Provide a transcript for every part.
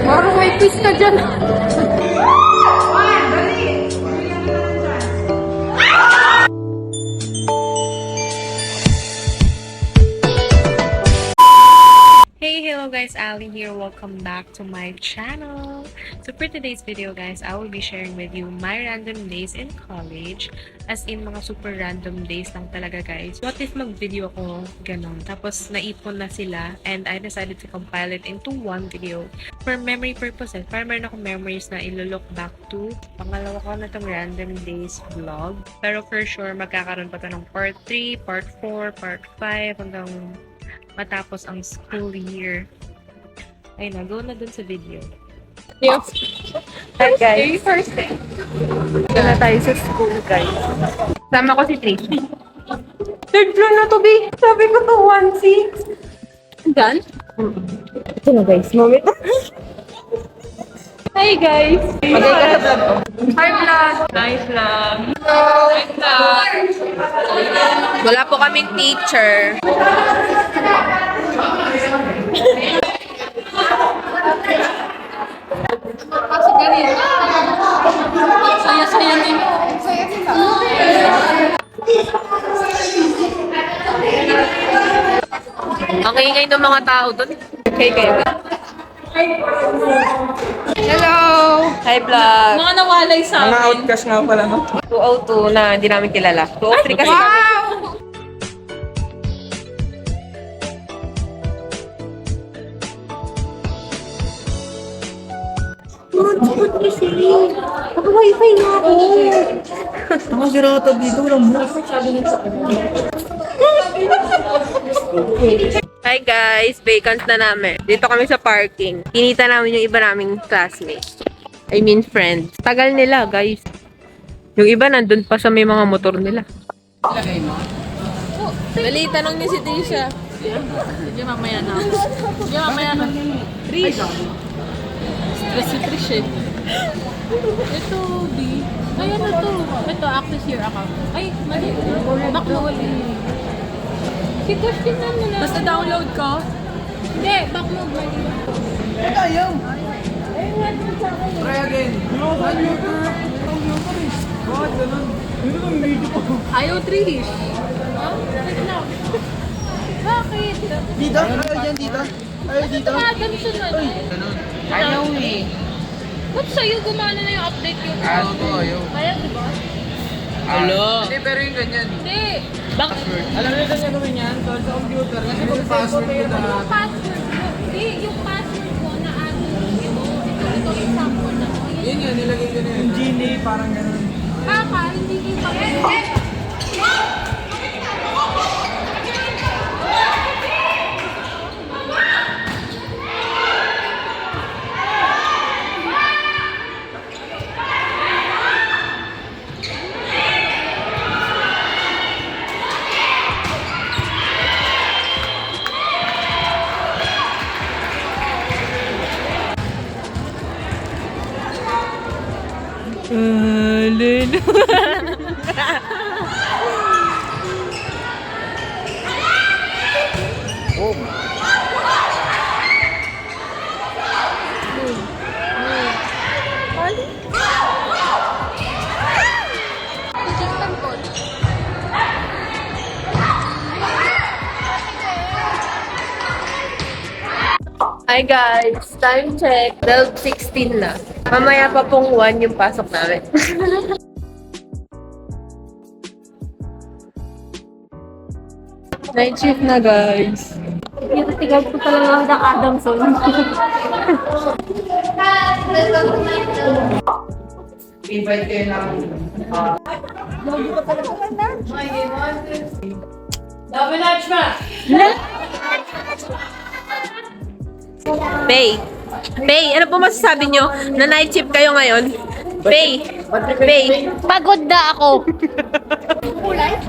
Parang may quiz ka dyan. Hey, hello guys, Ali here. Welcome back to my channel. So for today's video guys, I will be sharing with you my random days in college. As in, mga super random days lang talaga guys. What if mag-video ako ganun? Tapos naipon na sila and I decided to compile it into one video. For memory purposes, para meron akong memories na ilo-look back to. Pangalawa ko na itong random days vlog. Pero for sure, magkakaroon pa ito ng part 3, part 4, part 5, hanggang matapos ang school year. Ayun na, go na dun sa video. Yes. Hi guys. First day. Ito na tayo sa school guys. Sama ko si Tracy. Third floor na to, B. Sabi ko to, 1-6. Done? Ito na guys, moment. Hi guys. Magay ka sa vlog ko. Hi vlog. Nice vlog. Nice vlog. Wala po kaming teacher. Saya-saya din. Ang ingay ng mga tao doon. Okay, kayo. Hello! Hi vlog. Mga nawalay sa Mga amin. outcast nga pala, no? 202 na hindi namin kilala. 203 kasi. Naka-wifi na ako. Ang sirata dito, walang bukas. Hi guys, vacant na namin. Dito kami sa parking. Kinita namin yung iba naming classmates. I mean friends. Tagal nila guys. Yung iba nandun pa sa may mga motor nila. Dali, tanong niyo si Tisha. Sige, mamaya na. Sige, mamaya na. Trish. Stress si Trish eh. Ito, D. Ay, ano to? Ito, access your account. Ay, mali. Backload. Si question na mo na. Basta download ko? Hindi, backload mali. Ito, ayaw! Try again. Bakit ganun? Dito kang video ko. Ayaw, Trish. Oh, wait lang. Bakit? Dito? Ayaw dyan, dito. Ayaw dito. Adam sunod. Ayaw eh. Ba't sa'yo gumana na yung update yung Ayaw to, ayaw. Kaya, diba? Hello? Hindi, pero yung ganyan. Hindi. Bakit? Alam niyo ganyan gawin yan? Sa computer. Kasi kung password ko na. Yung password mo. Hindi, yung password mo na ano. Ito yung sample na mo. Yun yun, nilagay ko na yun. Yung Genie, parang ganun. Kaka, hindi kayo pa. Hi guys, time check. 12:16 na. Mamaya pa pong 1 yung pasok namin. Night shift na guys. Tigad ko talaga ng Adamson. Invite kayo na. Pay. Pay, ano po masasabi nyo na night shift kayo ngayon? Pay. Pay. Pagod na ako.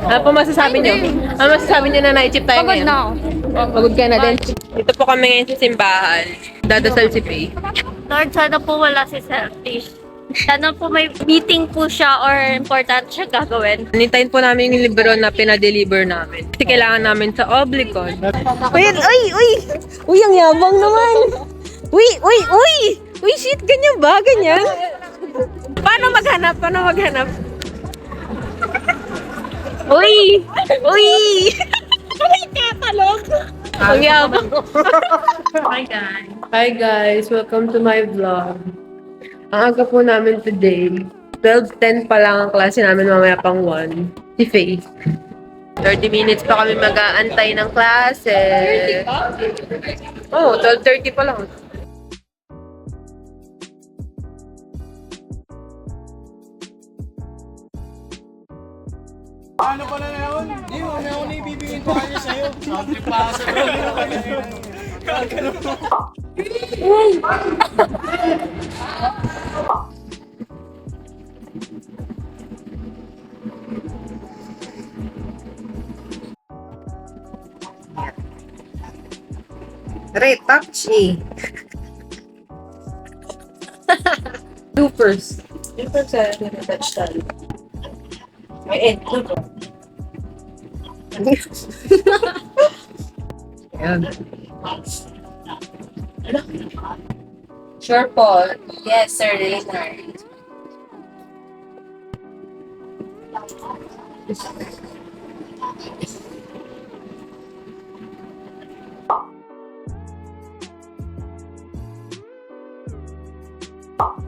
Ano po masasabi nyo? Ano masasabi nyo na night shift tayo Pagod ngayon? na ako. Pagod ka na din. Dito po kami ngayon sa simbahan. Dadasal si Pay. Lord, sana po wala si Selfish. Sana po may meeting po siya or important siya gagawin. Anintayin po namin yung libro na pinadeliver namin. Kasi kailangan namin sa Oblicon. Uy! Uy, ang yabang naman! Uy! Uy, shit! Ganyan ba? Ganyan? Paano maghanap? Uy! Uy, katalog! Ang yabang. Hi guys! Welcome to my vlog. Ang aga po namin today, 12:10 pa lang ang klase namin, mamaya pang 1. Si Faith. 30 minutes pa kami mag-aantay ng klase. 30 pa? Oo, 12:30 pa lang. Ano pala na yun? Hindi mo, may ako na ibibigin ko kanya sa'yo. Sabi pa sa Retouchy. Loopers. Loopers sa retouch tayo. May end. Ayan. Sure, Paul. Yes, sir. Later.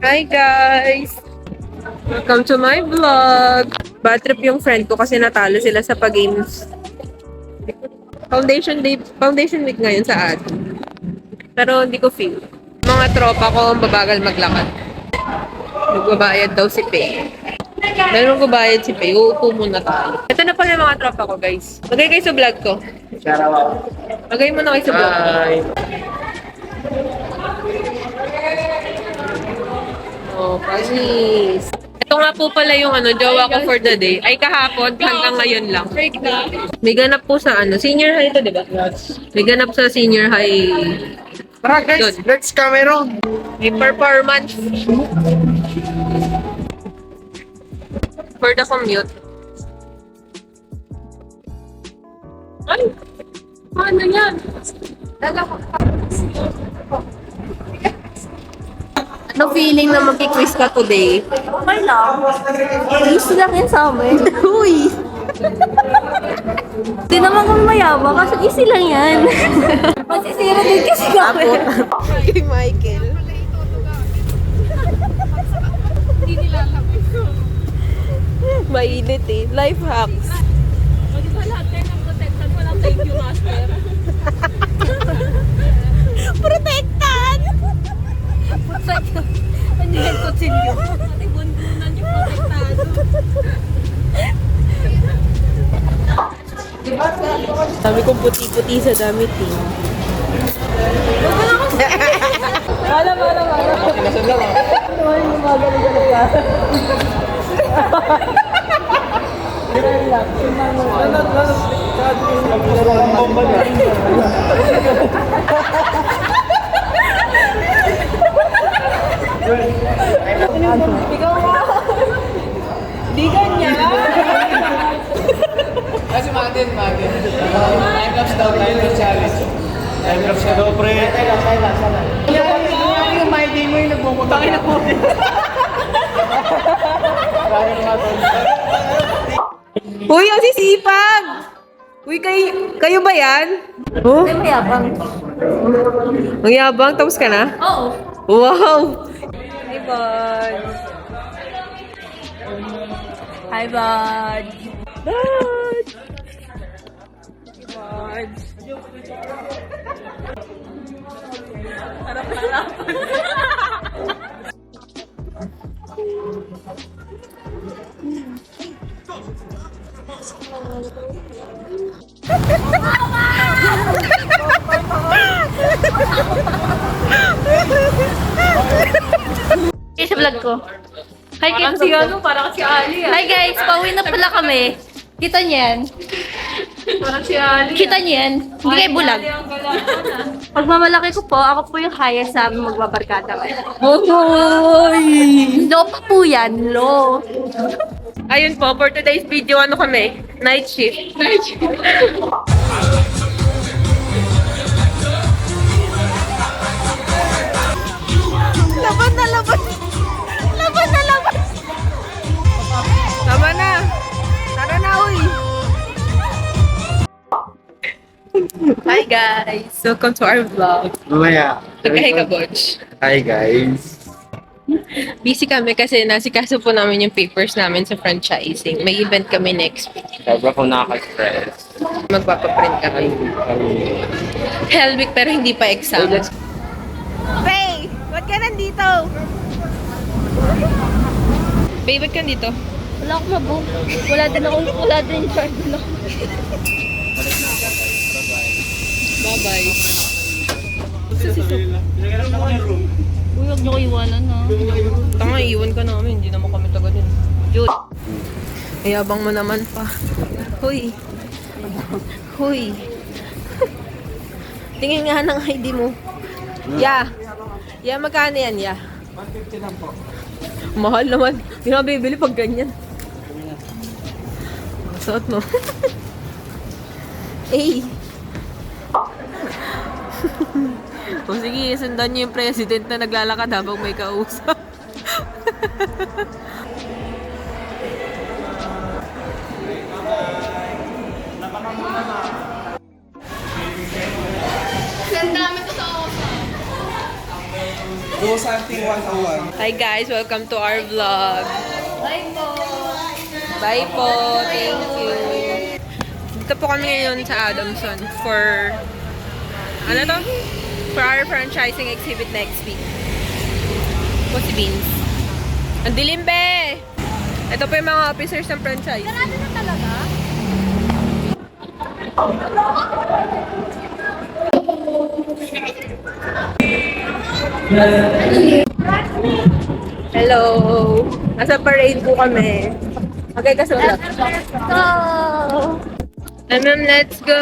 Hi guys! Welcome to my vlog! Bad trip yung friend ko kasi natalo sila sa pag-games. Foundation week ngayon sa atin. Pero hindi ko feel. Mga tropa ko ang babagal maglakad. Nagbabayad daw si Pei. Dahil magbabayad si Pei, uupo muna tayo. Ito na pala yung mga tropa ko guys. Magay kayo sa vlog ko. Magay mo na kayo sa vlog ko. Oh, panis. Ito nga po pala yung jowa ko for the day. Ay kahapon, hanggang ngayon lang. May ganap po sa senior high ito, di ba? May ganap sa senior high. Tara guys, let's camera. May performance. For the commute. Ay! Paano yan? Ano feeling na magki-quiz ka today? Okay lang. Easy lang yan sa amin. Uy! Hindi naman kami mayabang kasi easy lang yan. Masisira din kasi kami. Kay Michael. Mainit eh. Life hacks. Mag-iba lahat kayo ng protection. Walang thank you, master. Protektan! Protection. Ano yan, kutsilyo? Pati bundunan yung protektado. Sabi kong puti-puti sa damit eh. Di ganyan! Kasi Magen. Time lapse daw, time lapse challenge. Time lapse ka daw, pre. Yung my day mo yung nagmumutang na po. Uy, ang sisipag! Uy, kayo ba yan? Oh, Ay, mayabang. ang yabang. Tapos ka na? Oo. Wow! Hey, bud! Hi, bud. Bud! Bud! Okay, sa vlog ko. Hi, Parang guys. si parang si Ali Hi, guys. Pauwi na pala kami. Kita niyan. Kita niyo yan? Hindi kayo bulag. Pag mamalaki ko po, ako po yung highest sa aming magbabarkada ngayon. Oy! Low pa po yan, low. Ayun po, for today's video, ano kami? Night shift. Night shift. Laban na laban! Laban na laban! Tama na. Tara na, uy. Hi guys! Welcome to our vlog. Mamaya. Nagkahay ka, Butch. Hi guys. Busy kami kasi nasikaso po namin yung papers namin sa franchising. May event kami next week. Sobra ko nakaka-stress. Magpapaprint kami. Hell week pero hindi pa exam. Faye! Ba't ka nandito? Faye, ba't ka nandito? Wala akong mabook. Wala din yung charge na. Bye-bye. Uy, huwag niyo ko iwanan ha. Tanga, iwan ka namin. Hindi naman kami taga din. Yun. Ayabang mo naman pa. Huy. Huy. Tingin nga ng ID mo. Ya. Ya, magkano yan, ya? 150 lang po. Mahal naman. Hindi na bibili pag ganyan. Suot mo. Eh. O sige, sundan niyo yung president na naglalakad habang may kausap. Go something 101. Hi guys, welcome to our vlog. Bye po! Bye po, thank you. Dito po kami ngayon sa Adamson for, ano to? For our franchising exhibit next week. What's the beans? Ang dilim, be! Ito po yung mga officers ng franchise. Sarado na talaga? Hello! Nasa parade po kami. Okay, kasunod. Go! Let's go!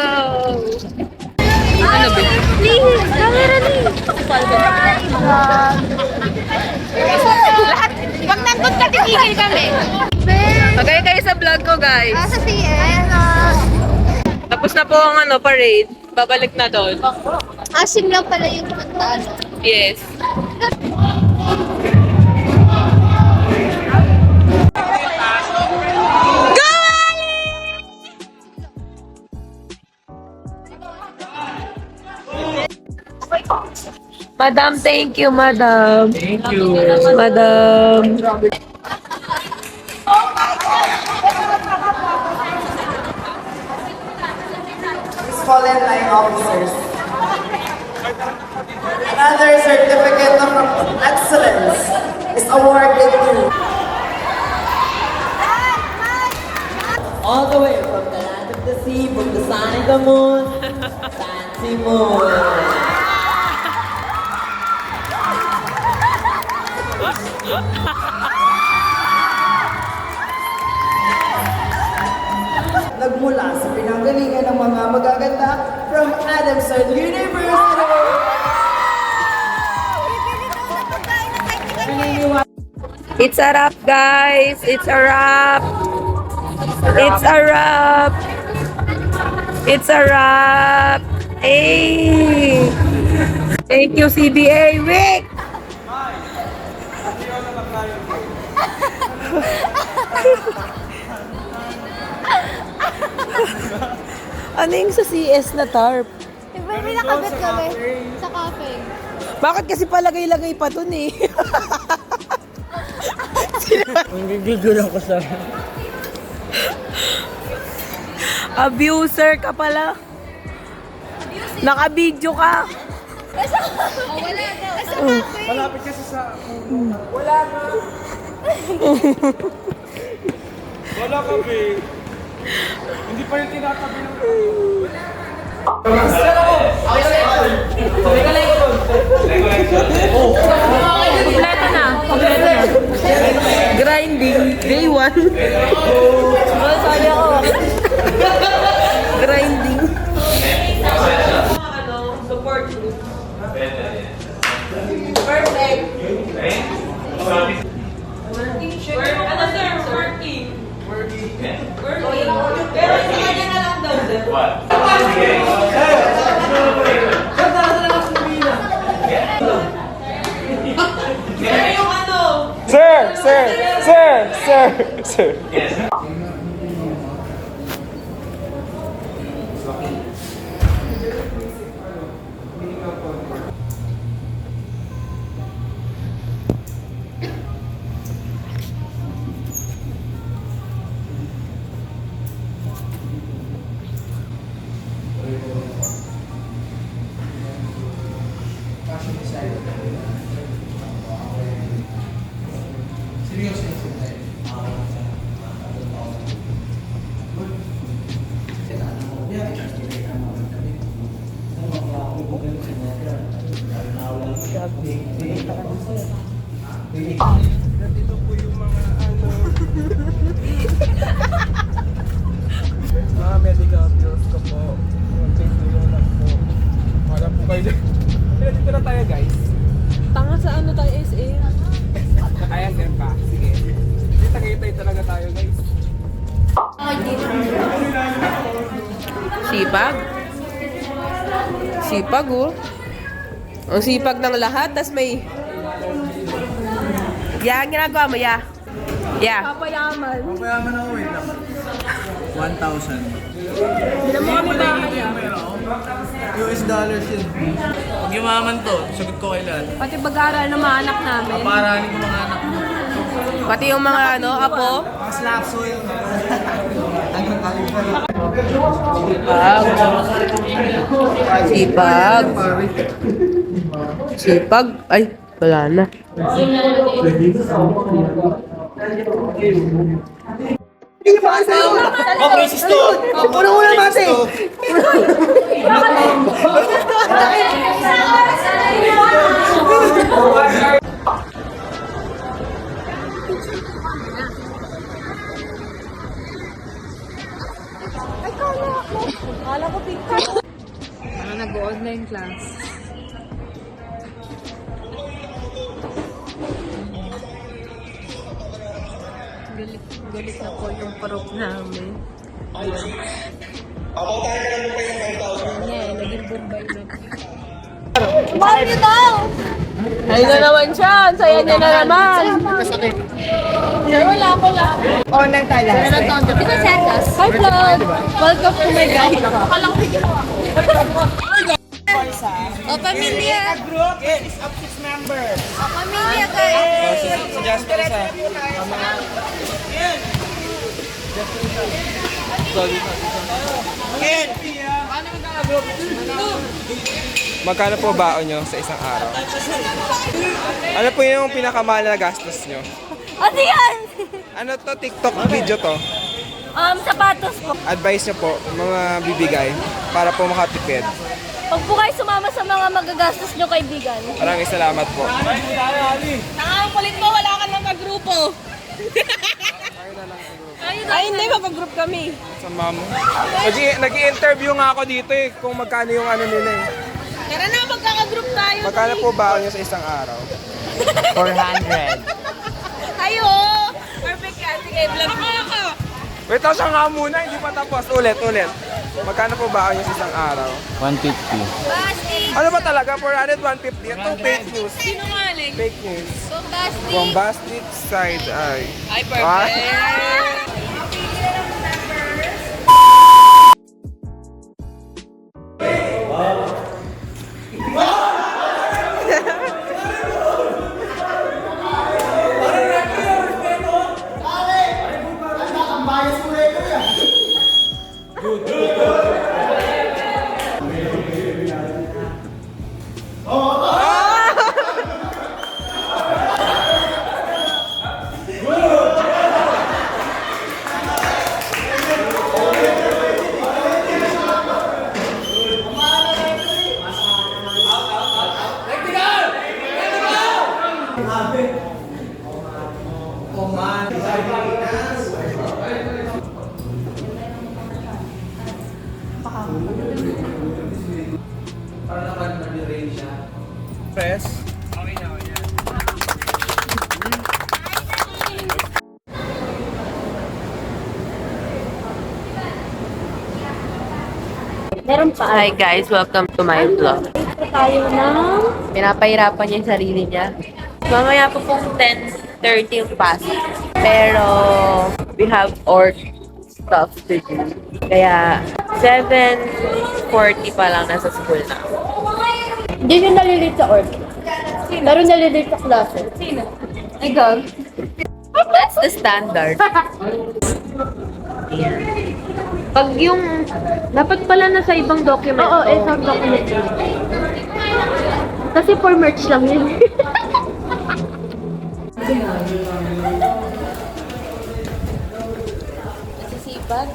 Ano ba? Please! Camera ni! Lahat! Pag nandun ka, titigil kami! Okay kayo sa vlog ko, guys. Sa CN. Tapos na po ang parade. Babalik na doon. Asim lang pala yung puntaan. Yes. Madam, thank you, madam. Thank you. Madam. Fallen line officers. Another certificate of excellence is awarded to all the way from the land of the sea, from the sun and the moon, Fancy Moon. Nagmula sa pinanggalingan ng mga magaganda from Adamson University. It's a wrap, guys. It's a wrap. It's a wrap. It's a wrap. Hey. Thank you, CBA. Rick. Ano yung sa CS na tarp? May nakabit kami sa cafe. Bakit kasi palagay-lagay pa dun eh? Nagigigil ako sa... Abuser ka pala. Naka-video ka. Malapit kasi sa... Wala ka, be. Hindi pa yung tinatabi ng... Kompleto na. Kompleto na. Grinding. Day 1. Grinding. Sir! Sir! Sir! Sir! Sir! Mga medical bills ko po. Yung lang po. Wala po kayo dyan. Dito na tayo guys. Tanga sa ano tayo, SA? Kaya sir pa. Sige. Hindi tagaytay talaga tayo guys. Sipag. Sipag, oh. Ang sipag ng lahat, tas may... Ya, ang ginagawa mo, ya. Ya. Papayaman. Mapayaman ako, wait lang. 1,000. Hindi mo kami bahaya. US dollars yun. Pag yumaman to, sagot ko kay lahat. Pati bag-aaral ng mga anak namin. Paparanin ko mga anak mo. Pati yung mga, ano, apo. Mga slapso yun. Sipag. Sipag. Ay, wala na. Oh, racist to! Unang-una mati! Nag-online class. Galit na po yung parok namin. Naging bombay na. Wow, you daw! Ay na naman siya! Ang saya niya na naman! Online tayo lahat. Dito, Sergas. Hi, vlog! Welcome to my guys. O, pamilya. Group is up 6 members. O, pamilya, guys. Si Jasper isa. Magkano po baon nyo sa isang araw? Ano po yung pinakamahal na gastos nyo? Ano yan? Ano to? TikTok video to? Sapatos po. Advice nyo po, mga bibigay para po makatipid. Huwag po kayo sumama sa mga magagastos nyo kaibigan. Maraming salamat po. Ang kulit mo, wala ka lang kagrupo. Ay, hindi, mapag-group kami. Sa mom. Nag-i-interview nga ako dito eh, kung magkano yung ano nila eh. Tara na, magkaka-group tayo. Magkano po baon nyo sa isang araw? 400. Ayo! Perfect yan. Sige, vlog mo ako. Wait, siya nga muna, hindi pa tapos. Ulit. Magkano po baon nyo sa isang araw? 150. Basti! Ano ba talaga? 400, 150? Ito fake news. Sinungaling. Fake news. Bombastic! Bombastic side eye. Ay, perfect. Press. Meron Meron pa. Hi guys, welcome to my vlog. Ito tayo ng... Pinapahirapan niya yung sarili niya. Mamaya po pong 10:30 yung pasok. Pero, we have our stuff to do. Kaya, 7:40 pa lang nasa school na. Hindi siya nalilate sa org. Pero nalilate sa klase. Sino? Ikaw. That's the standard. Pag yung, dapat pala nasa ibang document. Oo, isang document. Kasi for merch lang yun. Sisipag?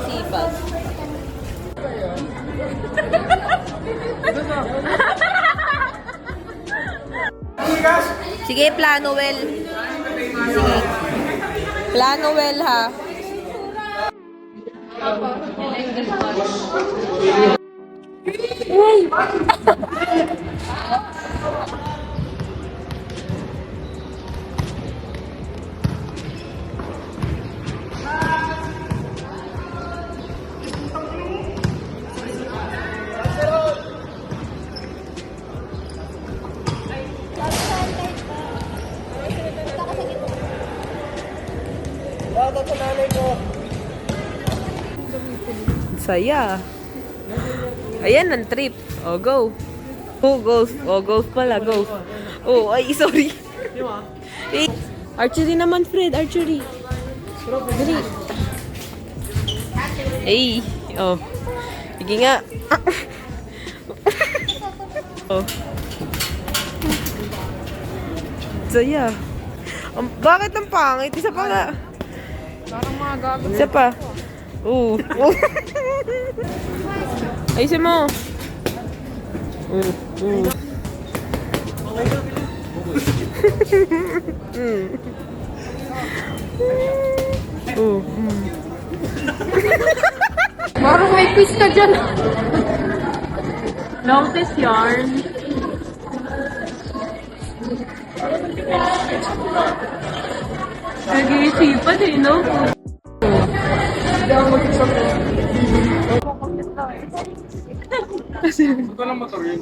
Sisipag. Sige, plano well. Sige. Plano well ha. Saya. Ayan ang trip. Oh, go. Oh, goes. Oh, goes pala. Go. Oh, ay, sorry. Eh, archery naman, Fred. Archery. Dali. Ay. Oh. Sige nga. Oh. Saya. Bakit ang pangit? Isa pa nga. Parang mga gago. Isa pa. Oo. Ayusin mo. Parang may quiz ka dyan. Longest yarn. Nag-iisipan eh, no? Ito lang motor yun.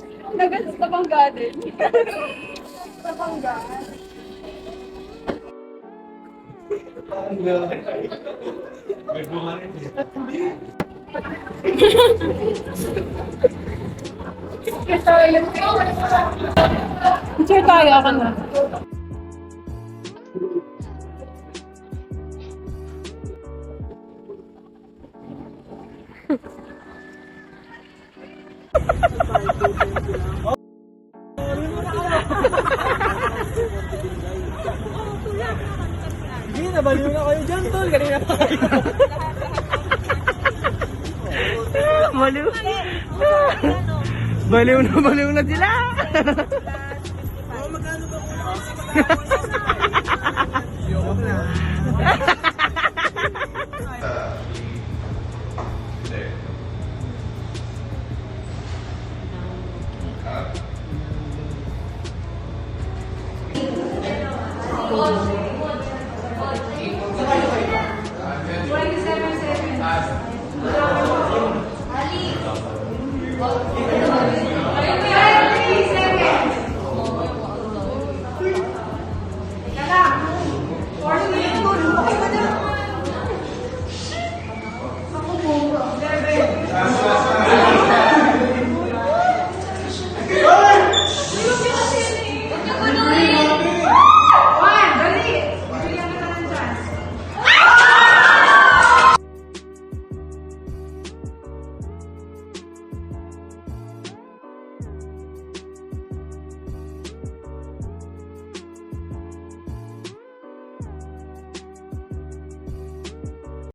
Picture tayo ako na. Hindi, nabaliw na kayo dyan, tol. Kanina pa kayo. Baliw na sila. Magkano ba?